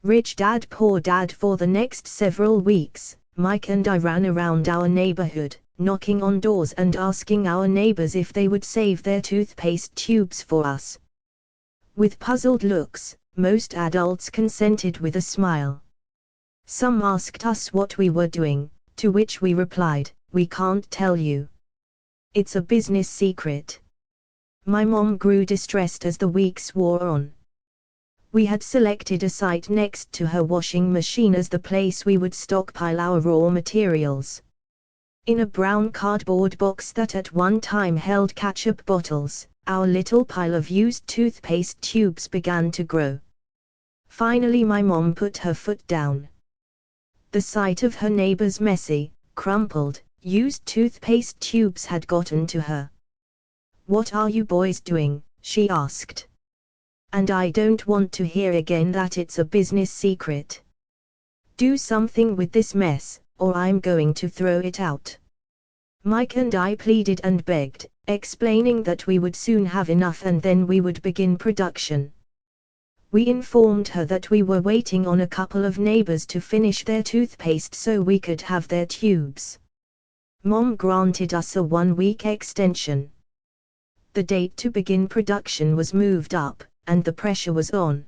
Rich Dad Poor Dad. For the next several weeks, Mike and I ran around our neighborhood, knocking on doors and asking our neighbors if they would save their toothpaste tubes for us. With puzzled looks, most adults consented with a smile. Some asked us what we were doing, to which we replied, "We can't tell you. It's a business secret." My mom grew distressed as the weeks wore on. We had selected a site next to her washing machine as the place we would stockpile our raw materials. In a brown cardboard box that at one time held ketchup bottles, our little pile of used toothpaste tubes began to grow. Finally my mom put her foot down. The sight of her neighbor's messy, crumpled, used toothpaste tubes had gotten to her. "What are you boys doing?" she asked. "And I don't want to hear again that it's a business secret. Do something with this mess, or I'm going to throw it out." Mike and I pleaded and begged, explaining that we would soon have enough and then we would begin production. We informed her that we were waiting on a couple of neighbors to finish their toothpaste so we could have their tubes. Mom granted us a 1-week extension. The date to begin production was moved up, and the pressure was on.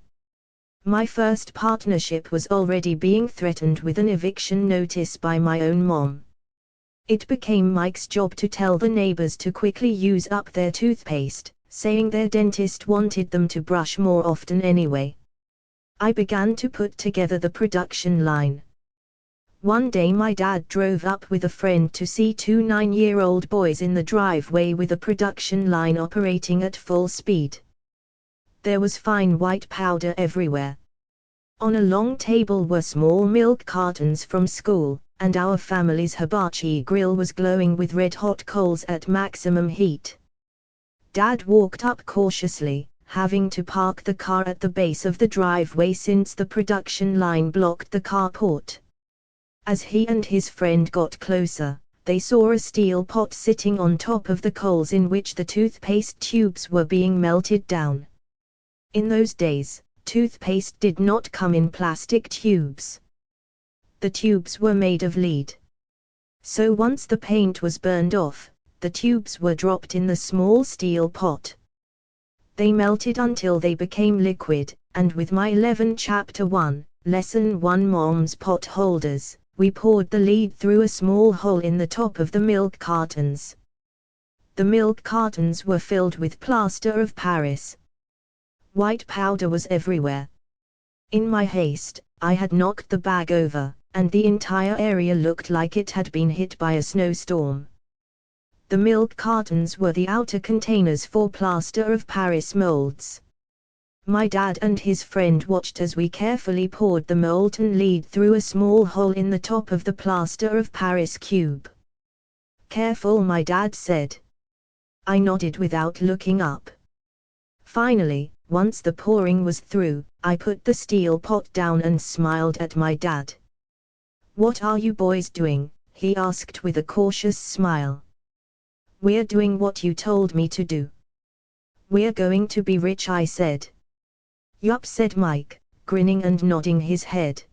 My first partnership was already being threatened with an eviction notice by my own mom. It became Mike's job to tell the neighbors to quickly use up their toothpaste, saying their dentist wanted them to brush more often anyway. I began to put together the production line. One day my dad drove up with a friend to see 2 9-year-old boys in the driveway with a production line operating at full speed. There was fine white powder everywhere. On a long table were small milk cartons from school, and our family's hibachi grill was glowing with red-hot coals at maximum heat. Dad walked up cautiously, having to park the car at the base of the driveway since the production line blocked the carport. As he and his friend got closer, they saw a steel pot sitting on top of the coals in which the toothpaste tubes were being melted down. In those days, toothpaste did not come in plastic tubes. The tubes were made of lead. So once the paint was burned off, the tubes were dropped in the small steel pot. They melted until they became liquid, and with my 11 Chapter 1, Lesson 1 Mom's pot holders, we poured the lead through a small hole in the top of the milk cartons. The milk cartons were filled with plaster of Paris. White powder was everywhere. In my haste, I had knocked the bag over, and the entire area looked like it had been hit by a snowstorm. The milk cartons were the outer containers for plaster of Paris molds. My dad and his friend watched as we carefully poured the molten lead through a small hole in the top of the plaster of Paris cube. "Careful," my dad said. I nodded without looking up. Finally, once the pouring was through, I put the steel pot down and smiled at my dad. "What are you boys doing?" he asked with a cautious smile. "We're doing what you told me to do." "We're going to be rich," I said. "Yup," said Mike, grinning and nodding his head.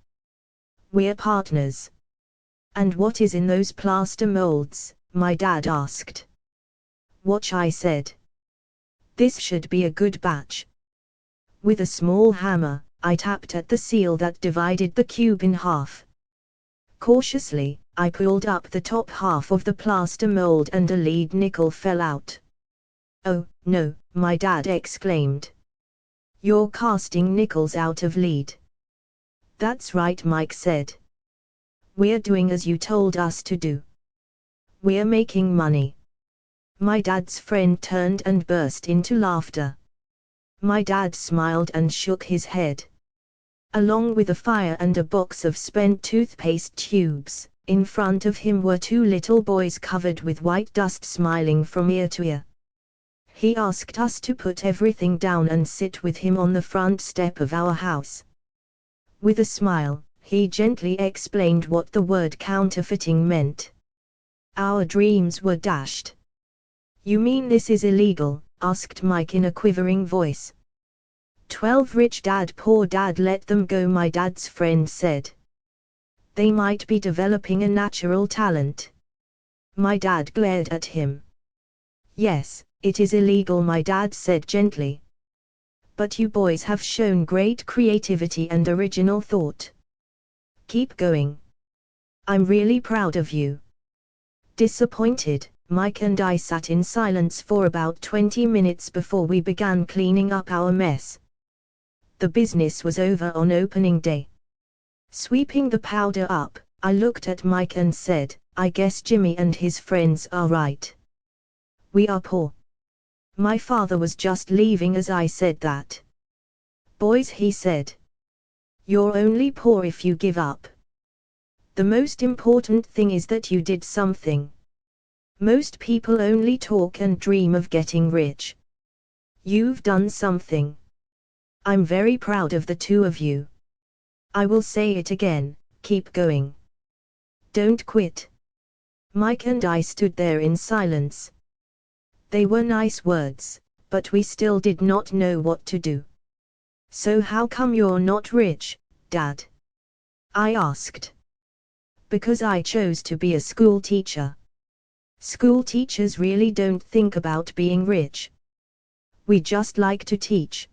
"We're partners." "And what is in those plaster molds?" my dad asked. "Watch," I said. "This should be a good batch." With a small hammer, I tapped at the seal that divided the cube in half. Cautiously, I pulled up the top half of the plaster mold and a lead nickel fell out. "Oh, no," my dad exclaimed. "You're casting nickels out of lead." "That's right," Mike said. "We're doing as you told us to do. We're making money." My dad's friend turned and burst into laughter. My dad smiled and shook his head. Along with a fire and a box of spent toothpaste tubes, in front of him were 2 little boys covered with white dust smiling from ear to ear. He asked us to put everything down and sit with him on the front step of our house. With a smile, he gently explained what the word counterfeiting meant. Our dreams were dashed. "You mean this is illegal?" asked Mike in a quivering voice. 12 Rich Dad Poor Dad Let them go, my dad's friend said. They might be developing a natural talent. My dad glared at him. Yes, it is illegal, my dad said gently. But you boys have shown great creativity and original thought. Keep going. I'm really proud of you. Disappointed, Mike and I sat in silence for about 20 minutes before we began cleaning up our mess. The business was over on opening day. Sweeping the powder up, I looked at Mike and said, I guess Jimmy and his friends are right. We are poor. My father was just leaving as I said that. Boys, he said. You're only poor if you give up. The most important thing is that you did something. Most people only talk and dream of getting rich. You've done something. I'm very proud of the two of you. I will say it again, keep going. Don't quit. Mike and I stood there in silence. They were nice words, but we still did not know what to do. So how come you're not rich, Dad? I asked. Because I chose to be a school teacher. School teachers really don't think about being rich. We just like to teach.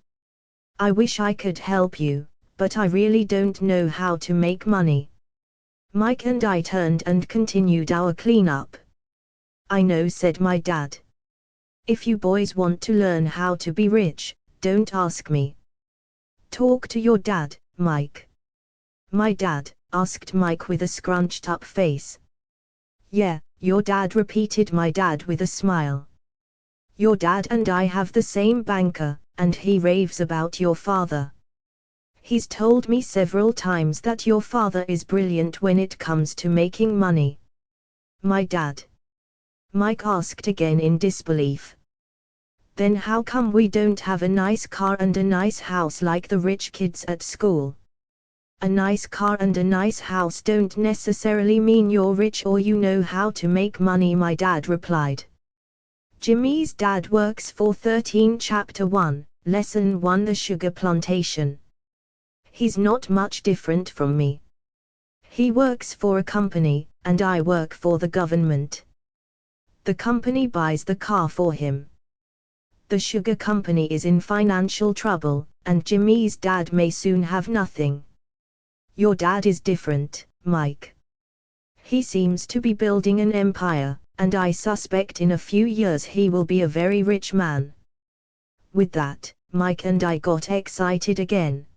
I wish I could help you, but I really don't know how to make money. Mike and I turned and continued our cleanup. I know, said my dad. If you boys want to learn how to be rich, don't ask me. Talk to your dad, Mike. My dad, asked Mike with a scrunched up face. Yeah, your dad, repeated my dad with a smile. Your dad and I have the same banker, and he raves about your father. He's told me several times that your father is brilliant when it comes to making money. My dad? Mike asked again in disbelief. Then how come we don't have a nice car and a nice house like the rich kids at school? A nice car and a nice house don't necessarily mean you're rich or you know how to make money, my dad replied. Jimmy's dad works for 13 Chapter 1, Lesson 1, The Sugar Plantation. He's not much different from me. He works for a company, and I work for the government. The company buys the car for him. The sugar company is in financial trouble, and Jimmy's dad may soon have nothing. Your dad is different, Mike. He seems to be building an empire, and I suspect in a few years he will be a very rich man. With that, Mike and I got excited again.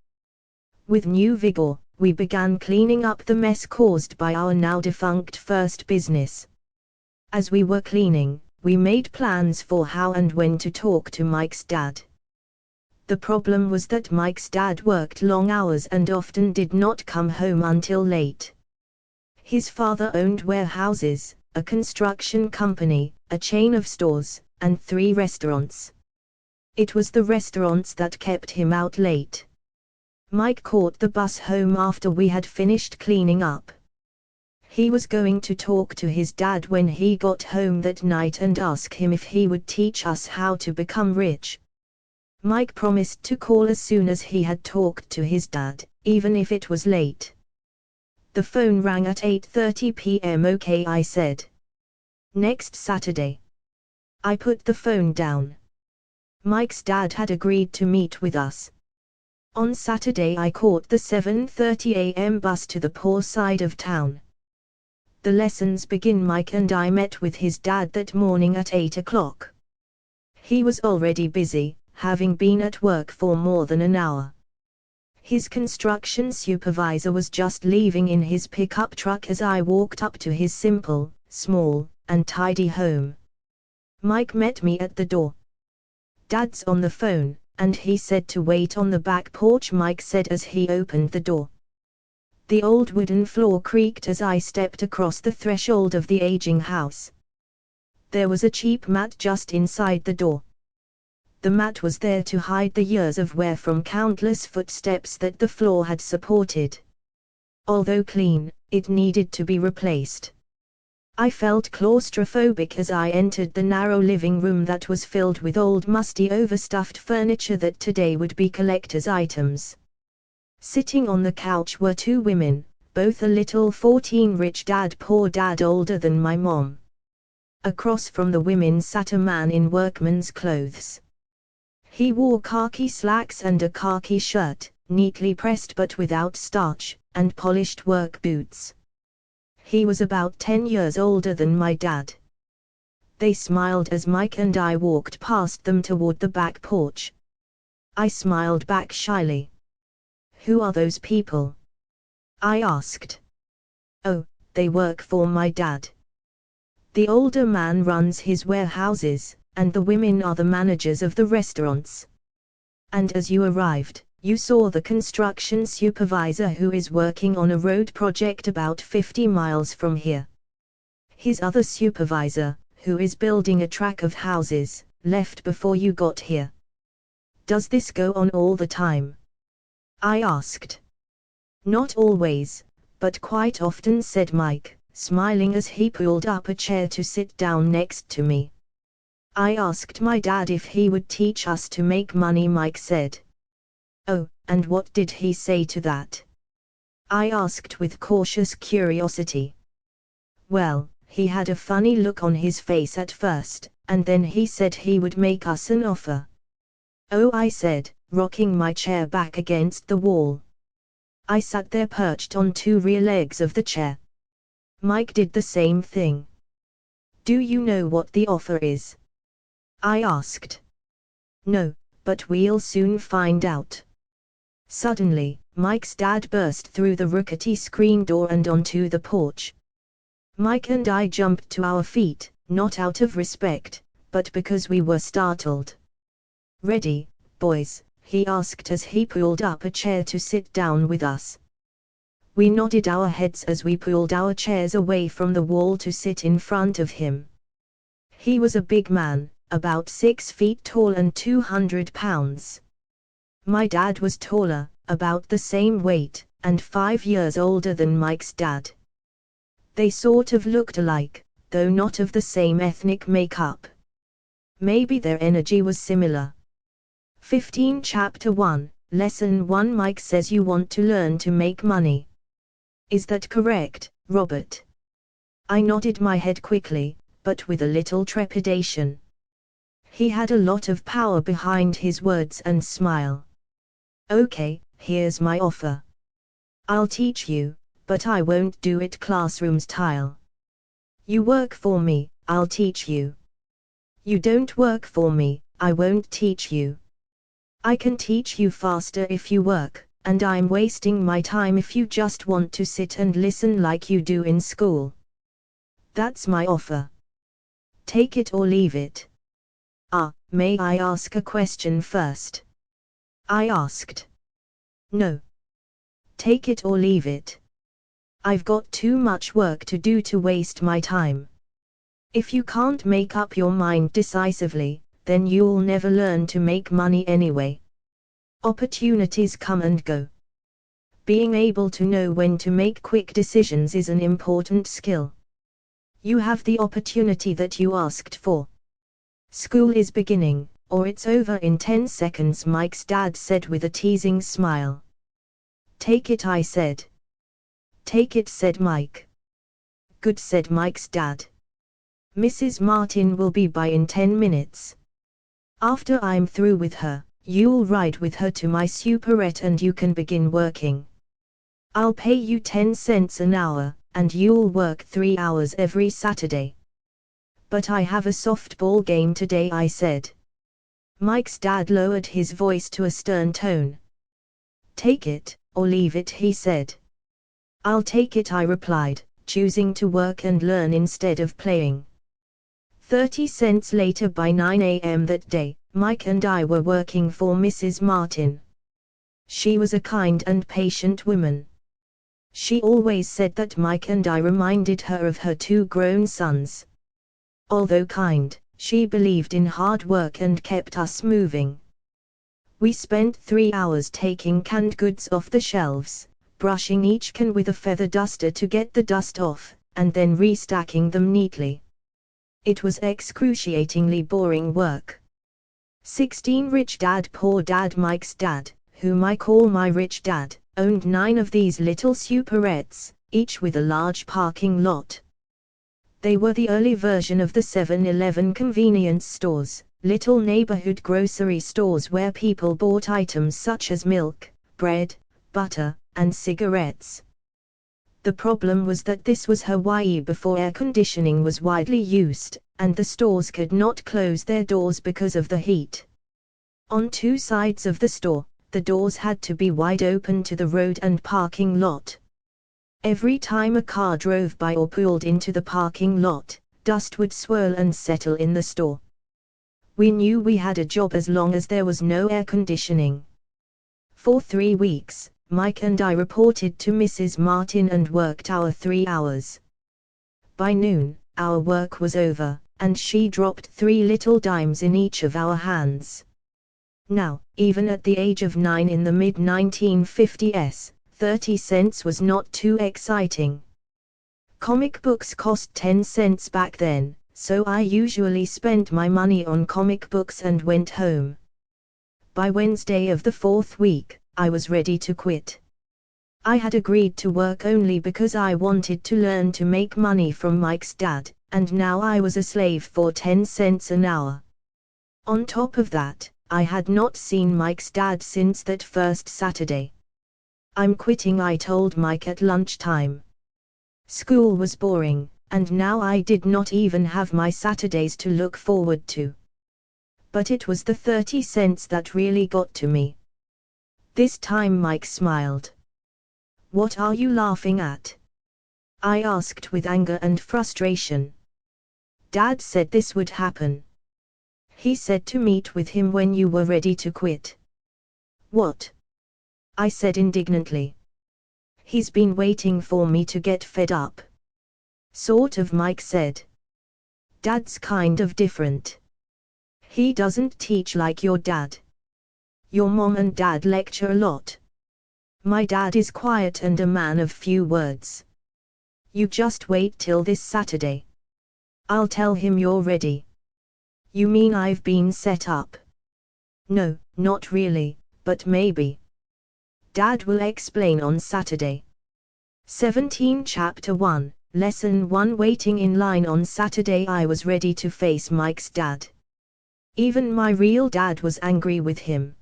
With new vigor, we began cleaning up the mess caused by our now defunct first business. As we were cleaning, we made plans for how and when to talk to Mike's dad. The problem was that Mike's dad worked long hours and often did not come home until late. His father owned warehouses, a construction company, a chain of stores, and 3 restaurants. It was the restaurants that kept him out late. Mike caught the bus home after we had finished cleaning up. He was going to talk to his dad when he got home that night and ask him if he would teach us how to become rich. Mike promised to call as soon as he had talked to his dad, even if it was late. The phone rang at 8:30 p.m. Okay, I said. Next Saturday. I put the phone down. Mike's dad had agreed to meet with us. On Saturday I caught the 7:30 a.m. bus to the poor side of town. The lessons begin. Mike and I met with his dad that morning at 8 o'clock. He was already busy, having been at work for more than an hour. His construction supervisor was just leaving in his pickup truck as I walked up to his simple, small, and tidy home. Mike met me at the door. Dad's on the phone, and he said to wait on the back porch, Mike said as he opened the door. The old wooden floor creaked as I stepped across the threshold of the aging house. There was a cheap mat just inside the door. The mat was there to hide the years of wear from countless footsteps that the floor had supported. Although clean, it needed to be replaced. I felt claustrophobic as I entered the narrow living room that was filled with old musty overstuffed furniture that today would be collector's items. Sitting on the couch were two women, both a little 14, rich dad poor dad older than my mom. Across from the women sat a man in workman's clothes. He wore khaki slacks and a khaki shirt, neatly pressed but without starch, and polished work boots. He was about 10 years older than my dad. They smiled as Mike and I walked past them toward the back porch. I smiled back shyly. "Who are those people?" I asked. "Oh, they work for my dad. The older man runs his warehouses, and the women are the managers of the restaurants. And as you arrived, you saw the construction supervisor who is working on a road project about 50 miles from here. His other supervisor, who is building a track of houses, left before you got here. Does this go on all the time?" I asked. "Not always, but quite often," said Mike, smiling as he pulled up a chair to sit down next to me. "I asked my dad if he would teach us to make money," Mike said. "Oh, and what did he say to that?" I asked with cautious curiosity. "Well, he had a funny look on his face at first, and then he said he would make us an offer." "Oh," I said, rocking my chair back against the wall. I sat there perched on two rear legs of the chair. Mike did the same thing. "Do you know what the offer is?" I asked. "No, but we'll soon find out." Suddenly, Mike's dad burst through the rickety screen door and onto the porch. Mike and I jumped to our feet, not out of respect, but because we were startled. "Ready, boys?" he asked as he pulled up a chair to sit down with us. We nodded our heads as we pulled our chairs away from the wall to sit in front of him. He was a big man, about 6 feet tall and 200 pounds. My dad was taller, about the same weight, and 5 years older than Mike's dad. They sort of looked alike, though not of the same ethnic makeup. Maybe their energy was similar. 15 Chapter 1, Lesson 1. Mike says you want to learn to make money. Is that correct, Robert? I nodded my head quickly, but with a little trepidation. He had a lot of power behind his words and smile. "Okay, here's my offer. I'll teach you, but I won't do it classroom style. You work for me, I'll teach you. You don't work for me, I won't teach you. I can teach you faster if you work, and I'm wasting my time if you just want to sit and listen like you do in school. That's my offer. Take it or leave it." May I ask a question first?" I asked. "No. Take it or leave it. I've got too much work to do to waste my time. If you can't make up your mind decisively, then you'll never learn to make money anyway. Opportunities come and go. Being able to know when to make quick decisions is an important skill. You have the opportunity that you asked for. School is beginning, or it's over in 10 seconds," Mike's dad said with a teasing smile. "Take it," I said. "Take it," said Mike. "Good," said Mike's dad. "Mrs. Martin will be by in 10 minutes. After I'm through with her, you'll ride with her to my superette and you can begin working. I'll pay you 10 cents an hour, and you'll work 3 hours every Saturday." "But I have a softball game today," I said. Mike's dad lowered his voice to a stern tone. "Take it, or leave it," he said. "I'll take it," I replied, choosing to work and learn instead of playing. 30 cents later, by 9 a.m. that day, Mike and I were working for Mrs. Martin. She was a kind and patient woman. She always said that Mike and I reminded her of her 2 grown sons. Although kind, she believed in hard work and kept us moving. We spent 3 hours taking canned goods off the shelves, brushing each can with a feather duster to get the dust off, and then restacking them neatly. It was excruciatingly boring work. 16 Rich Dad Poor Dad Mike's dad, whom I call my rich dad, owned 9 of these little superettes, each with a large parking lot. They were the early version of the 7-Eleven convenience stores, little neighborhood grocery stores where people bought items such as milk, bread, butter, and cigarettes. The problem was that this was Hawaii before air conditioning was widely used, and the stores could not close their doors because of the heat. On 2 sides of the store, the doors had to be wide open to the road and parking lot. Every time a car drove by or pulled into the parking lot, dust would swirl and settle in the store. We knew we had a job as long as there was no air conditioning. For 3 weeks, Mike and I reported to Mrs. Martin and worked our 3 hours. By noon, our work was over, and she dropped 3 little dimes in each of our hands. Now, even at the age of 9 in the mid-1950s, 30 cents was not too exciting. Comic books cost 10 cents back then, so I usually spent my money on comic books and went home. By Wednesday of the 4th week, I was ready to quit. I had agreed to work only because I wanted to learn to make money from Mike's dad, and now I was a slave for 10 cents an hour. On top of that, I had not seen Mike's dad since that first Saturday. I'm quitting, I told Mike at lunchtime. School was boring, and now I did not even have my Saturdays to look forward to. But it was the 30 cents that really got to me. This time Mike smiled. "What are you laughing at?" I asked with anger and frustration. "Dad said this would happen. He said to meet with him when you were ready to quit." "What?" I said indignantly. "He's been waiting for me to get fed up." "Sort of," Mike said. "Dad's kind of different. He doesn't teach like your dad. Your mom and dad lecture a lot. My dad is quiet and a man of few words. You just wait till this Saturday. I'll tell him you're ready." "You mean I've been set up?" "No, not really, but maybe. Dad will explain on Saturday." 17 Chapter 1, Lesson 1 Waiting in line on Saturday. I was ready to face Mike's dad. Even my real dad was angry with him.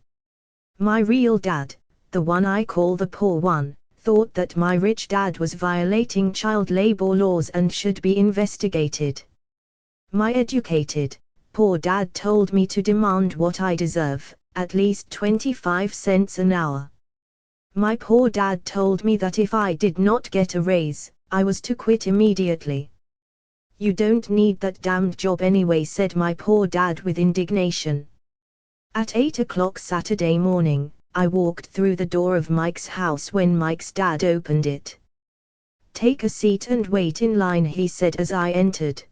My real dad, the one I call the poor one, thought that my rich dad was violating child labor laws and should be investigated. My educated, poor dad told me to demand what I deserve, at least 25 cents an hour. My poor dad told me that if I did not get a raise, I was to quit immediately. "You don't need that damned job anyway," said my poor dad with indignation. At 8 o'clock Saturday morning, I walked through the door of Mike's house when Mike's dad opened it. "Take a seat and wait in line," he said as I entered.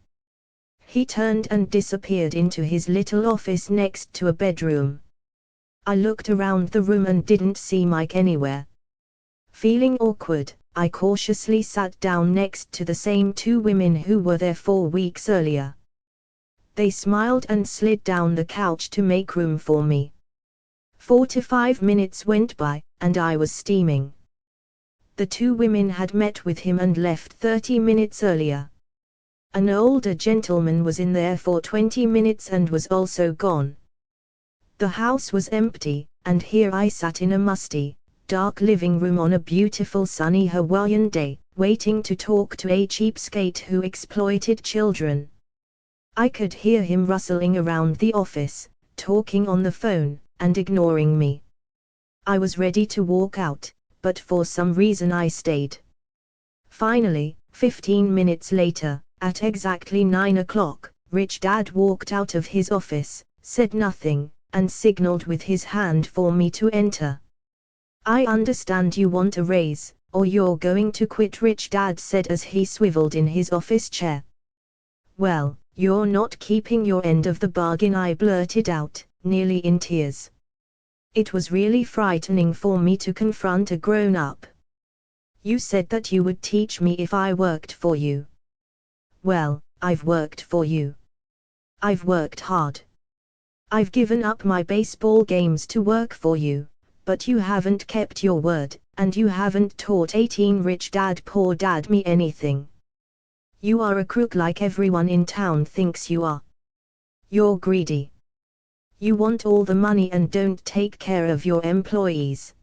He turned and disappeared into his little office next to a bedroom. I looked around the room and didn't see Mike anywhere. Feeling awkward, I cautiously sat down next to the same 2 women who were there 4 weeks earlier. They smiled and slid down the couch to make room for me. 4 to 5 minutes went by, and I was steaming. The 2 women had met with him and left 30 minutes earlier. An older gentleman was in there for 20 minutes and was also gone. The house was empty, and here I sat in a musty, dark living room on a beautiful sunny Hawaiian day, waiting to talk to a cheapskate who exploited children. I could hear him rustling around the office, talking on the phone, and ignoring me. I was ready to walk out, but for some reason I stayed. Finally, 15 minutes later, at exactly 9 o'clock, Rich Dad walked out of his office, said nothing, and signaled with his hand for me to enter. "I understand you want a raise, or you're going to quit," Rich Dad said as he swiveled in his office chair. "Well, you're not keeping your end of the bargain," I blurted out, nearly in tears. It was really frightening for me to confront a grown-up. "You said that you would teach me if I worked for you." Well, I've worked for you. I've worked hard. I've given up my baseball games to work for you, but you haven't kept your word, and you haven't taught 18 rich dad poor dad me anything. You are a crook like everyone in town thinks you are. You're greedy. You want all the money and don't take care of your employees.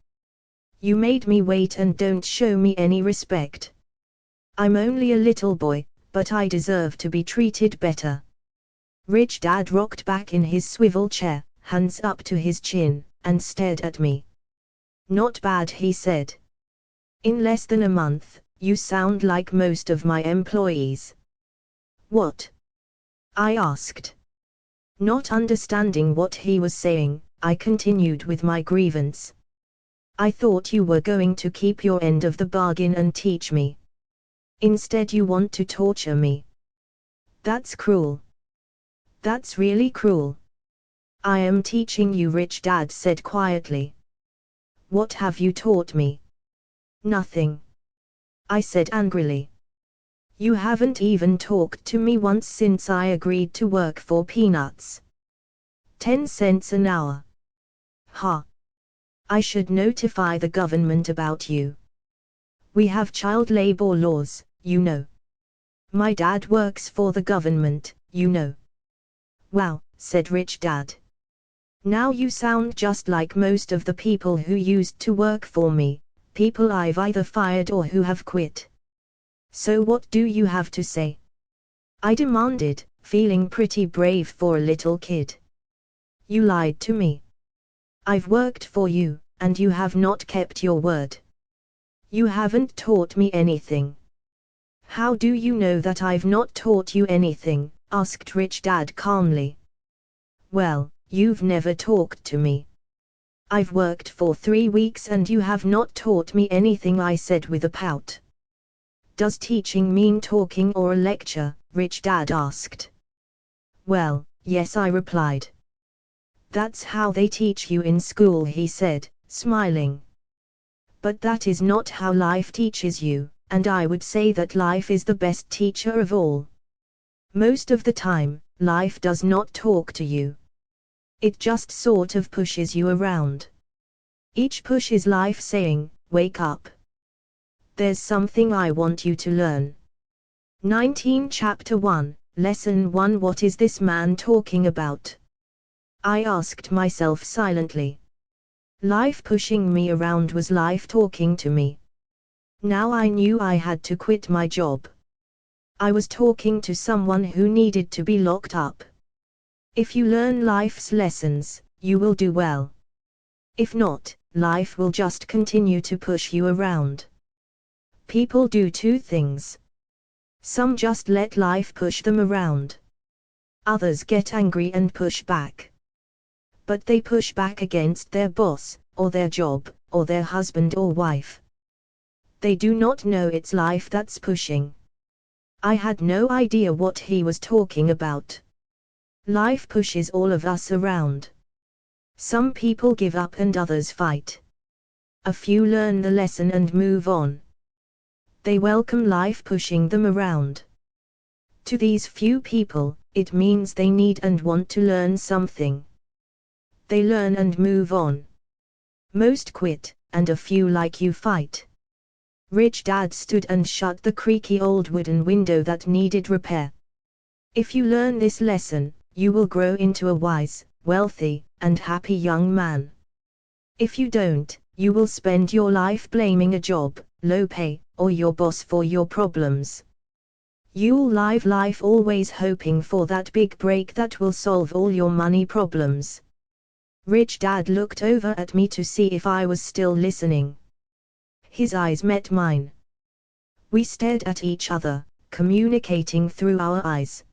You made me wait and don't show me any respect. I'm only a little boy, but I deserve to be treated better. Rich Dad rocked back in his swivel chair, hands up to his chin, and stared at me. Not bad, he said. In less than a month, you sound like most of my employees. What? I asked. Not understanding what he was saying, I continued with my grievance. I thought you were going to keep your end of the bargain and teach me. Instead you want to torture me. That's cruel. That's really cruel. I am teaching you, Rich Dad said quietly. What have you taught me? Nothing. I said angrily. You haven't even talked to me once since I agreed to work for peanuts. 10 cents an hour. Ha. I should notify the government about you. We have child labor laws, you know. My dad works for the government, you know. Wow, said Rich Dad. Now you sound just like most of the people who used to work for me, people I've either fired or who have quit. So what do you have to say? I demanded, feeling pretty brave for a little kid. You lied to me. I've worked for you, and you have not kept your word. You haven't taught me anything. How do you know that I've not taught you anything? Asked Rich Dad calmly. Well, you've never talked to me. I've worked for 3 weeks and you have not taught me anything, I said with a pout. Does teaching mean talking or a lecture? Rich Dad asked. Well, yes, I replied. That's how they teach you in school, he said, smiling. But that is not how life teaches you, and I would say that life is the best teacher of all. Most of the time, life does not talk to you. It just sort of pushes you around. Each push is life saying, wake up. There's something I want you to learn. 19 Chapter 1, Lesson 1. What is this man talking about? I asked myself silently. Life pushing me around was life talking to me. Now I knew I had to quit my job. I was talking to someone who needed to be locked up. If you learn life's lessons, you will do well. If not, life will just continue to push you around. People do 2 things. Some just let life push them around. Others get angry and push back. But they push back against their boss, or their job, or their husband or wife. They do not know it's life that's pushing. I had no idea what he was talking about. Life pushes all of us around. Some people give up and others fight. A few learn the lesson and move on. They welcome life pushing them around. To these few people, it means they need and want to learn something. They learn and move on. Most quit, and a few like you fight. Rich Dad stood and shut the creaky old wooden window that needed repair. If you learn this lesson, you will grow into a wise, wealthy, and happy young man. If you don't, you will spend your life blaming a job, low pay, or your boss for your problems. You'll live life always hoping for that big break that will solve all your money problems. Rich Dad looked over at me to see if I was still listening. His eyes met mine. We stared at each other, communicating through our eyes.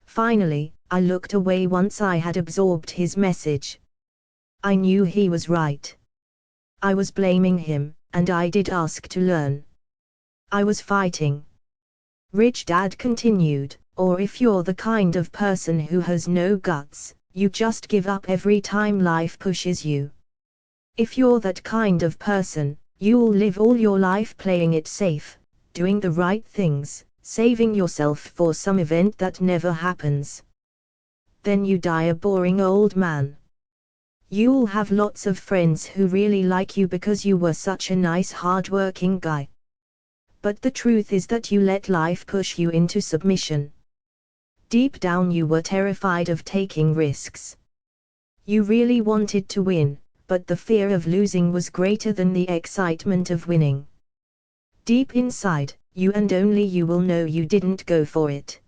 Finally, I looked away once I had absorbed his message. I knew he was right. I was blaming him, and I did ask to learn. I was fighting. Rich Dad continued, or if you're the kind of person who has no guts, you just give up every time life pushes you. If you're that kind of person, you'll live all your life playing it safe, doing the right things, saving yourself for some event that never happens. Then you die a boring old man. You'll have lots of friends who really like you because you were such a nice hard-working guy. But the truth is that you let life push you into submission. Deep down you were terrified of taking risks. You really wanted to win, but the fear of losing was greater than the excitement of winning. Deep inside, you and only you will know you didn't go for it.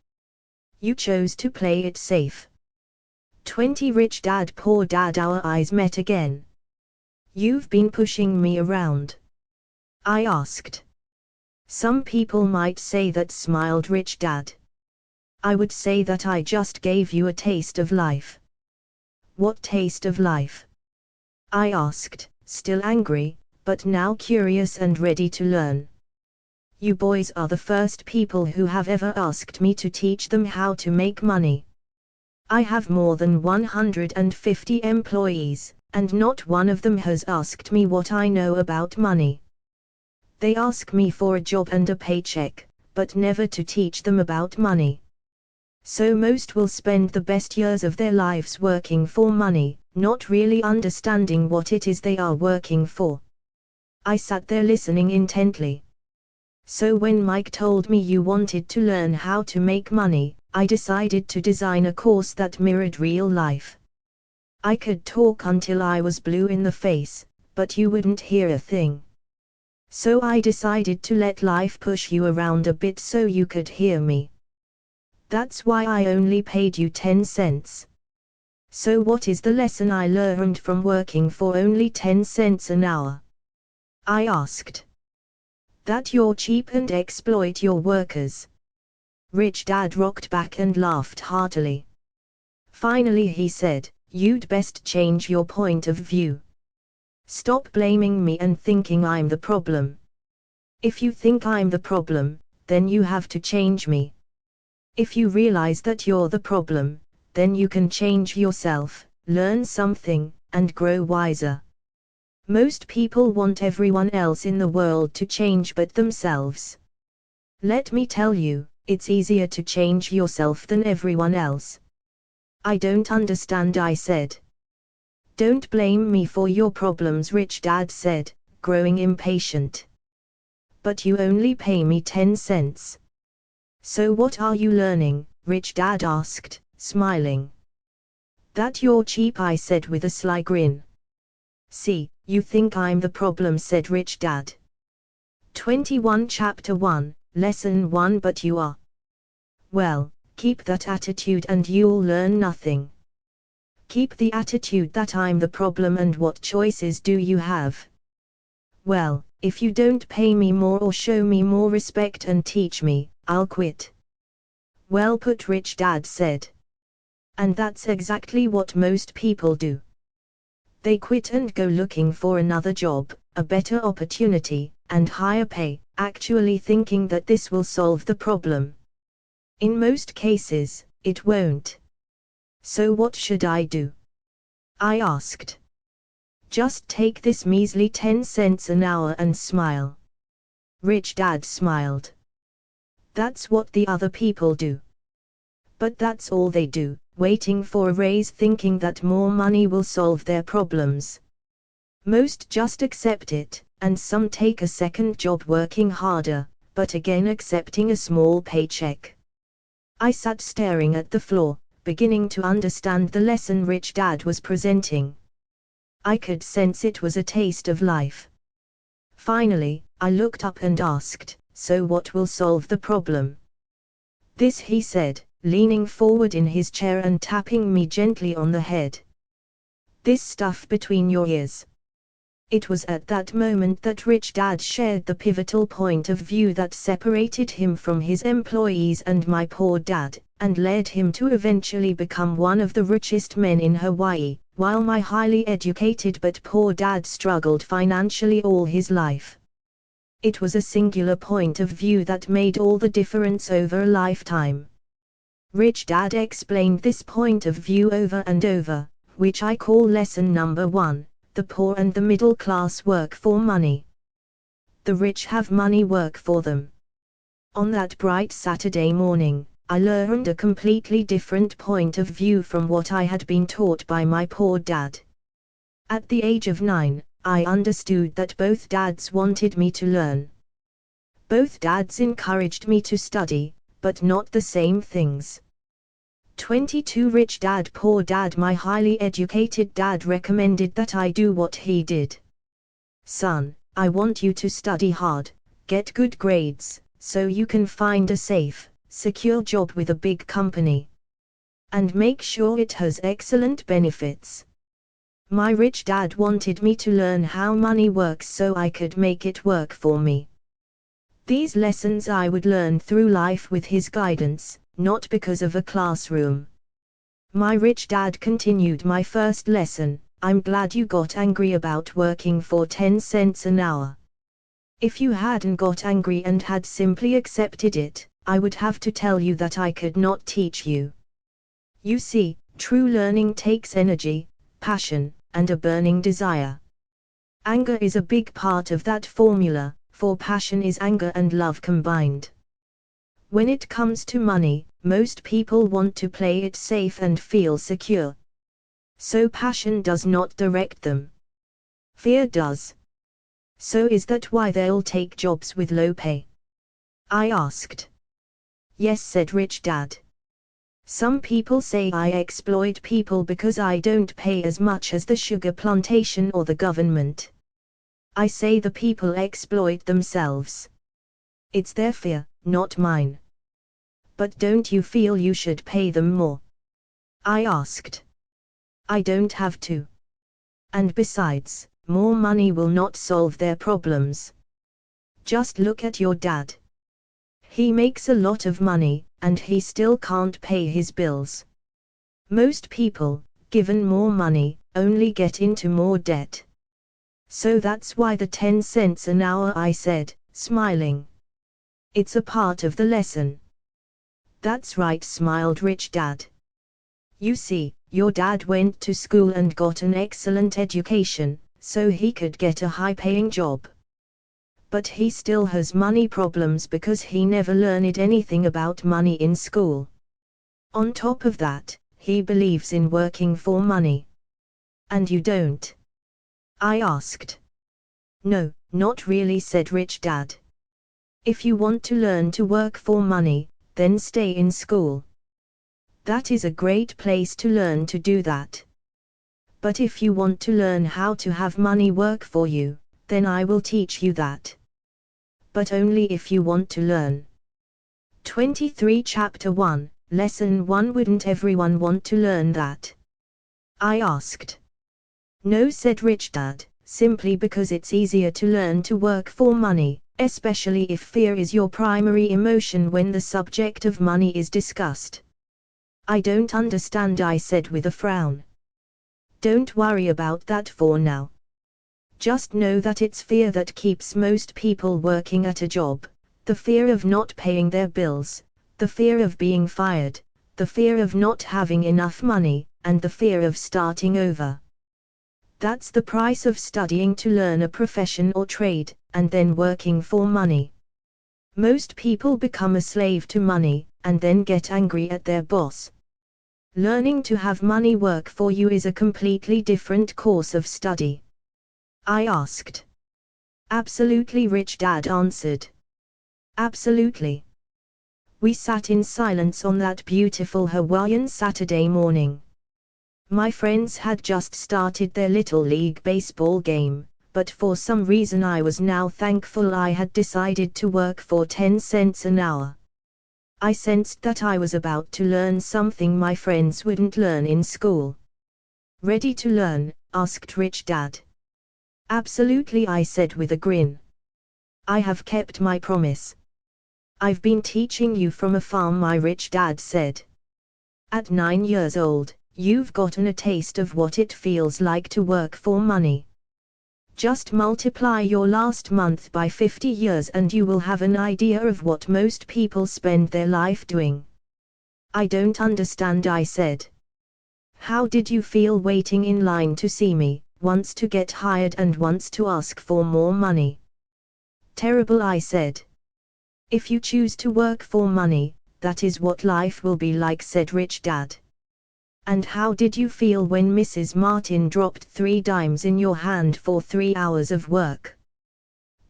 You chose to play it safe. 20 Rich Dad Poor Dad. Our eyes met again. You've been pushing me around? I asked. Some people might say that, smiled Rich Dad. I would say that I just gave you a taste of life. What taste of life? I asked, still angry, but now curious and ready to learn. You boys are the first people who have ever asked me to teach them how to make money. I have more than 150 employees, and not one of them has asked me what I know about money. They ask me for a job and a paycheck, but never to teach them about money. So most will spend the best years of their lives working for money, not really understanding what it is they are working for. I sat there listening intently. So when Mike told me you wanted to learn how to make money, I decided to design a course that mirrored real life. I could talk until I was blue in the face, but you wouldn't hear a thing. So I decided to let life push you around a bit so you could hear me. That's why I only paid you 10 cents. So what is the lesson I learned from working for only 10 cents an hour? I asked. That you're cheap and exploit your workers. Rich Dad rocked back and laughed heartily. Finally he said, you'd best change your point of view. Stop blaming me and thinking I'm the problem. If you think I'm the problem, then you have to change me. If you realize that you're the problem, then you can change yourself, learn something, and grow wiser. Most people want everyone else in the world to change but themselves. Let me tell you, it's easier to change yourself than everyone else. I don't understand, I said. Don't blame me for your problems, Rich Dad said, growing impatient. But you only pay me 10 cents. So what are you learning? Rich Dad asked, smiling. That you're cheap, I said with a sly grin. See, you think I'm the problem, said Rich Dad. 21 Chapter 1, Lesson 1. But you are. Well, keep that attitude and you'll learn nothing. Keep the attitude that I'm the problem, and what choices do you have? Well, if you don't pay me more or show me more respect and teach me, I'll quit. Well put, Rich Dad said. And that's exactly what most people do. They quit and go looking for another job, a better opportunity, and higher pay, actually thinking that this will solve the problem. In most cases, it won't. So what should I do? I asked. Just take this measly 10 cents an hour and smile. Rich Dad smiled. That's what the other people do. But that's all they do, waiting for a raise, thinking that more money will solve their problems. Most just accept it, and some take a second job working harder, but again accepting a small paycheck. I sat staring at the floor, beginning to understand the lesson Rich Dad was presenting. I could sense it was a taste of life. Finally, I looked up and asked, so what will solve the problem? This, he said, leaning forward in his chair and tapping me gently on the head. This stuff between your ears. It was at that moment that Rich Dad shared the pivotal point of view that separated him from his employees and my poor dad, and led him to eventually become one of the richest men in Hawaii, while my highly educated but poor dad struggled financially all his life. It was a singular point of view that made all the difference over a lifetime. Rich Dad explained this point of view over and over, which I call lesson number 1. The poor and the middle class work for money. The rich have money work for them. On that bright Saturday morning, I learned a completely different point of view from what I had been taught by my poor dad. At the age of 9, I understood that both dads wanted me to learn. Both dads encouraged me to study, but not the same things. 22 Rich Dad Poor Dad. My highly educated dad recommended that I do what he did. Son, I want you to study hard, get good grades, so you can find a safe, secure job with a big company. And make sure it has excellent benefits. My rich dad wanted me to learn how money works so I could make it work for me. These lessons I would learn through life with his guidance, not because of a classroom. My rich dad continued. My first lesson: I'm glad you got angry about working for 10 cents an hour. If you hadn't got angry and had simply accepted it, I would have to tell you that I could not teach you. You see, true learning takes energy, passion, and a burning desire. Anger is a big part of that formula, for passion is anger and love combined. When it comes to money, most people want to play it safe and feel secure. So passion does not direct them. Fear does. So is that why they'll take jobs with low pay? I asked. Yes, said Rich Dad. Some people say I exploit people because I don't pay as much as the sugar plantation or the government. I say the people exploit themselves. It's their fear, not mine. But don't you feel you should pay them more? I asked. I don't have to. And besides, more money will not solve their problems. Just look at your dad. He makes a lot of money, and he still can't pay his bills. Most people, given more money, only get into more debt. So that's why the 10 cents an hour, I said, smiling. It's a part of the lesson. That's right, smiled Rich Dad. You see, your dad went to school and got an excellent education, so he could get a high-paying job. But he still has money problems because he never learned anything about money in school. On top of that, he believes in working for money. And you don't? I asked. No, not really, said Rich Dad. If you want to learn to work for money, then stay in school. That is a great place to learn to do that. But if you want to learn how to have money work for you, then I will teach you that. But only if you want to learn. 23 Chapter 1, Lesson 1. Wouldn't everyone want to learn that? I asked. No, said Rich Dad, simply because it's easier to learn to work for money, especially if fear is your primary emotion when the subject of money is discussed. I don't understand, I said with a frown. Don't worry about that for now. Just know that it's fear that keeps most people working at a job, the fear of not paying their bills, the fear of being fired, the fear of not having enough money, and the fear of starting over. That's the price of studying to learn a profession or trade, and then working for money. Most people become a slave to money, and then get angry at their boss. Learning to have money work for you is a completely different course of study. I asked. Absolutely, Rich Dad answered. Absolutely. We sat in silence on that beautiful Hawaiian Saturday morning. My friends had just started their Little League baseball game, but for some reason I was now thankful I had decided to work for 10 cents an hour. I sensed that I was about to learn something my friends wouldn't learn in school. Ready to learn? Asked Rich Dad. Absolutely, I said with a grin. I have kept my promise. I've been teaching you from afar, my rich dad said. At 9 years old, you've gotten a taste of what it feels like to work for money. Just multiply your last month by 50 years and you will have an idea of what most people spend their life doing. I don't understand, I said. How did you feel waiting in line to see me, once to get hired and once to ask for more money? Terrible, I said. If you choose to work for money, that is what life will be like, said Rich Dad. And how did you feel when Mrs. Martin dropped 3 dimes in your hand for 3 hours of work?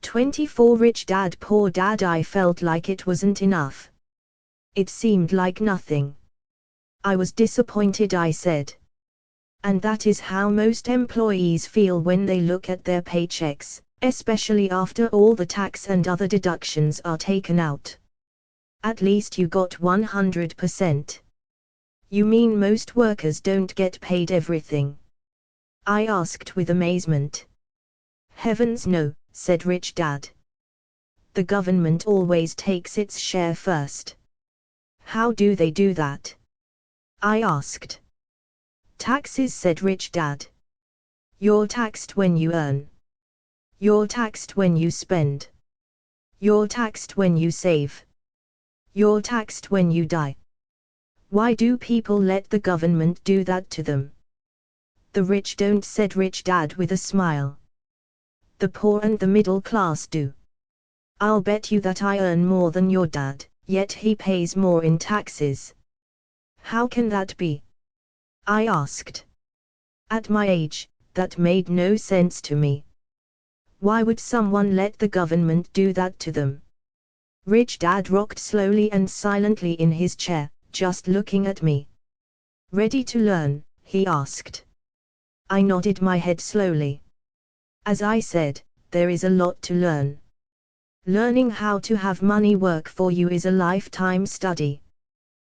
24 Rich Dad Poor Dad I felt like it wasn't enough. It seemed like nothing. I was disappointed, I said. And that is how most employees feel when they look at their paychecks, especially after all the tax and other deductions are taken out. At least you got 100%. You mean most workers don't get paid everything? I asked with amazement. Heavens no, said Rich Dad. The government always takes its share first. How do they do that? I asked. Taxes, said Rich Dad. You're taxed when you earn. You're taxed when you spend. You're taxed when you save. You're taxed when you die. Why do people let the government do that to them? The rich don't, said Rich Dad with a smile. The poor and the middle class do. I'll bet you that I earn more than your dad, yet he pays more in taxes. How can that be? I asked. At my age, that made no sense to me. Why would someone let the government do that to them? Rich Dad rocked slowly and silently in his chair, just looking at me. Ready to learn? He asked. I nodded my head slowly. As I said, there is a lot to learn. Learning how to have money work for you is a lifetime study.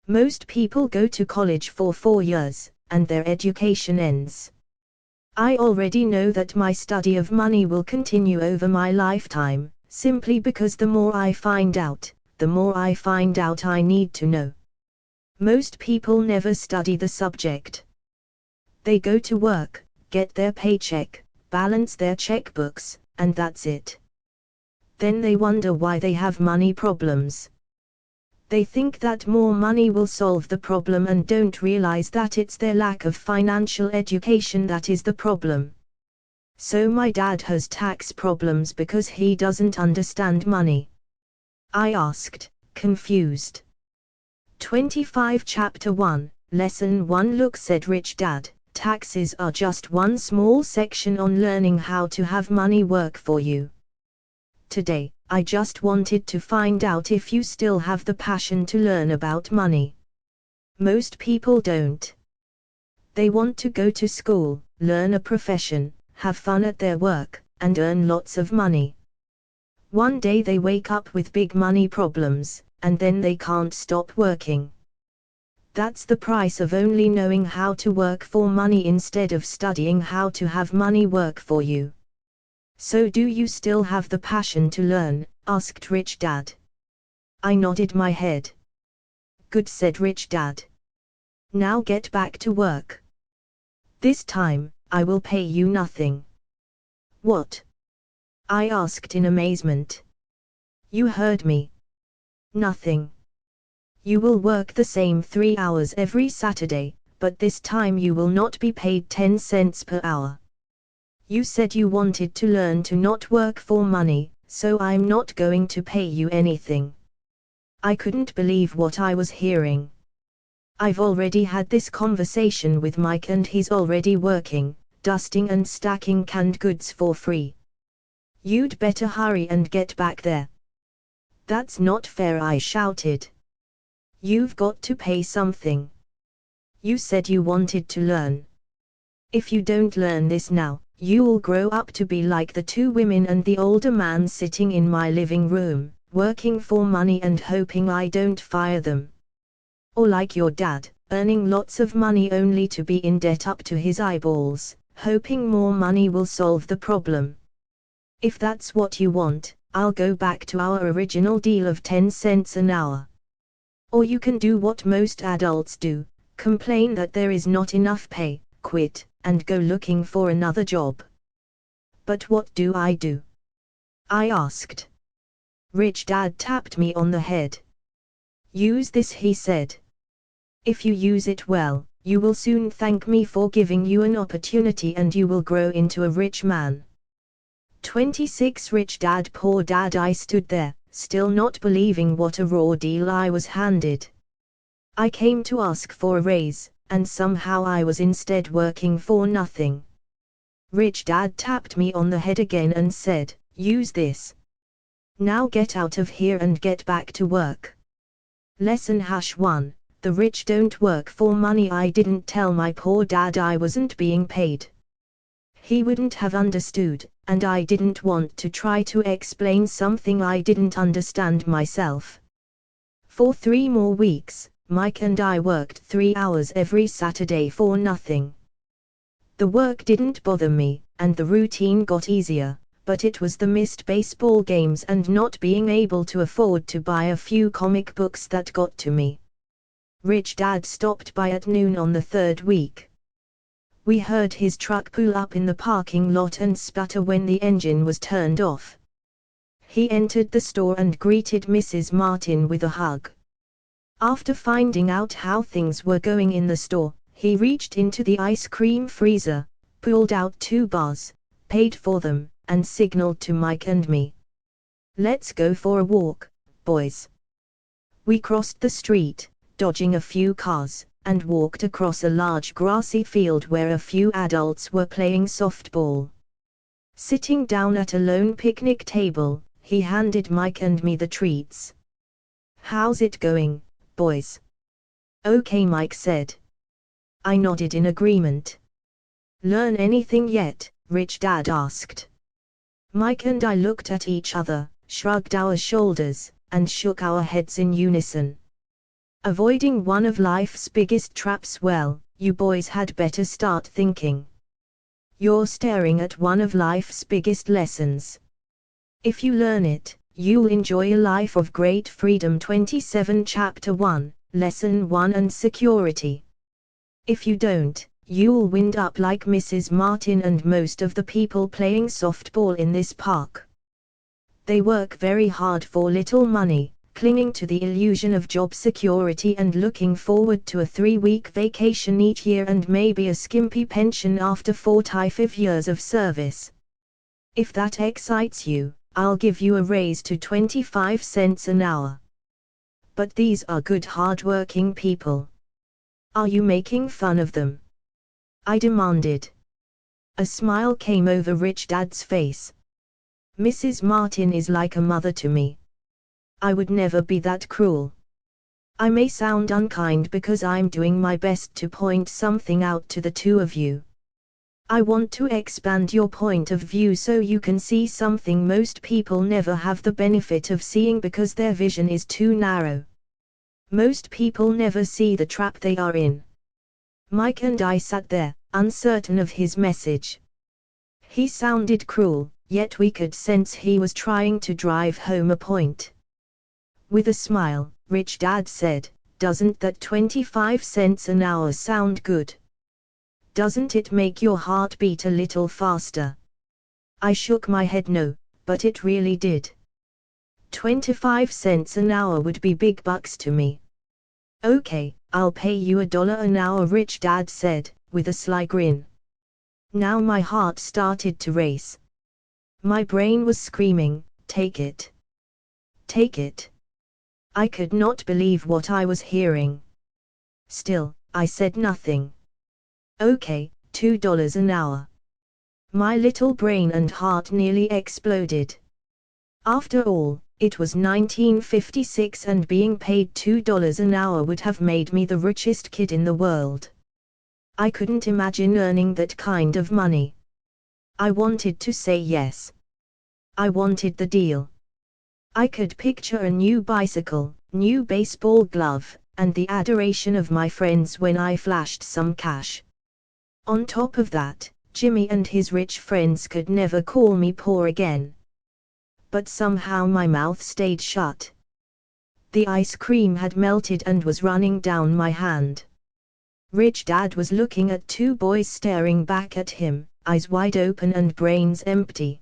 Most people go to college for 4 years, and their education ends. I already know that my study of money will continue over my lifetime, simply because the more I find out, the more I find out I need to know. Most people never study the subject. They go to work, get their paycheck, balance their checkbooks, and that's it. Then they wonder why they have money problems. They think that more money will solve the problem and don't realize that it's their lack of financial education that is the problem. So my dad has tax problems because he doesn't understand money? I asked, confused. 25 Chapter 1, Lesson 1 Look, said Rich Dad, taxes are just one small section on learning how to have money work for you. Today, I just wanted to find out if you still have the passion to learn about money. Most people don't. They want to go to school, learn a profession, have fun at their work, and earn lots of money. One day they wake up with big money problems, and then they can't stop working. That's the price of only knowing how to work for money instead of studying how to have money work for you. So do you still have the passion to learn? Asked Rich Dad. I nodded my head. Good, said Rich Dad. Now get back to work. This time, I will pay you nothing. What? I asked in amazement. You heard me. Nothing. You will work the same 3 hours every Saturday, but this time you will not be paid 10 cents per hour. You said you wanted to learn to not work for money, so I'm not going to pay you anything. I couldn't believe what I was hearing. I've already had this conversation with Mike and he's already working, dusting and stacking canned goods for free. You'd better hurry and get back there. That's not fair, I shouted. You've got to pay something. You said you wanted to learn. If you don't learn this now, you'll grow up to be like the 2 women and the older man sitting in my living room, working for money and hoping I don't fire them. Or like your dad, earning lots of money only to be in debt up to his eyeballs, hoping more money will solve the problem. If that's what you want, I'll go back to our original deal of 10 cents an hour. Or you can do what most adults do, complain that there is not enough pay, quit, and go looking for another job. But what do? I asked. Rich Dad tapped me on the head. Use this, he said. If you use it well, you will soon thank me for giving you an opportunity and you will grow into a rich man. 26 Rich Dad Poor Dad I stood there, still not believing what a raw deal I was handed. I came to ask for a raise, and somehow I was instead working for nothing. Rich Dad tapped me on the head again and said, "Use this. Now get out of here and get back to work." Lesson #1. The rich don't work for money. I didn't tell my poor dad I wasn't being paid. He wouldn't have understood, and I didn't want to try to explain something I didn't understand myself. For 3 more weeks, Mike and I worked 3 hours every Saturday for nothing. The work didn't bother me, and the routine got easier, but it was the missed baseball games and not being able to afford to buy a few comic books that got to me. Rich Dad stopped by at noon on the 3rd week. We heard his truck pull up in the parking lot and sputter when the engine was turned off. He entered the store and greeted Mrs. Martin with a hug. After finding out how things were going in the store, he reached into the ice cream freezer, pulled out 2 bars, paid for them, and signaled to Mike and me. "Let's go for a walk, boys." We crossed the street, dodging a few cars, and walked across a large grassy field where a few adults were playing softball. Sitting down at a lone picnic table, he handed Mike and me the treats. "How's it going, boys?" "Okay," Mike said. I nodded in agreement. "Learn anything yet?" Rich Dad asked. Mike and I looked at each other, shrugged our shoulders, and shook our heads in unison. "Avoiding one of life's biggest traps. Well, you boys had better start thinking. You're staring at one of life's biggest lessons. If you learn it, you'll enjoy a life of great freedom." 27 Chapter 1, Lesson 1 and Security. If you don't, you'll wind up like Mrs. Martin and most of the people playing softball in this park. They work very hard for little money, clinging to the illusion of job security and looking forward to a 3-week vacation each year and maybe a skimpy pension after 45 years of service. If that excites you, I'll give you a raise to 25 cents an hour. But these are good hard-working people. Are you making fun of them?" I demanded. A smile came over Rich Dad's face. "Mrs. Martin is like a mother to me. I would never be that cruel. I may sound unkind because I'm doing my best to point something out to the 2 of you. I want to expand your point of view so you can see something most people never have the benefit of seeing because their vision is too narrow. Most people never see the trap they are in." Mike and I sat there, uncertain of his message. He sounded cruel, yet we could sense he was trying to drive home a point. With a smile, Rich Dad said, "Doesn't that 25 cents an hour sound good? Doesn't it make your heart beat a little faster?" I shook my head no, but it really did. 25 cents an hour would be big bucks to me. "Okay, I'll pay you $1 an hour," Rich Dad said, with a sly grin. Now my heart started to race. My brain was screaming, "Take it! Take it!" I could not believe what I was hearing. Still, I said nothing. "Okay, $2 an hour." My little brain and heart nearly exploded. After all, it was 1956 and being paid $2 an hour would have made me the richest kid in the world. I couldn't imagine earning that kind of money. I wanted to say yes. I wanted the deal. I could picture a new bicycle, new baseball glove, and the adoration of my friends when I flashed some cash. On top of that, Jimmy and his rich friends could never call me poor again. But somehow my mouth stayed shut. The ice cream had melted and was running down my hand. Rich Dad was looking at 2 boys staring back at him, eyes wide open and brains empty.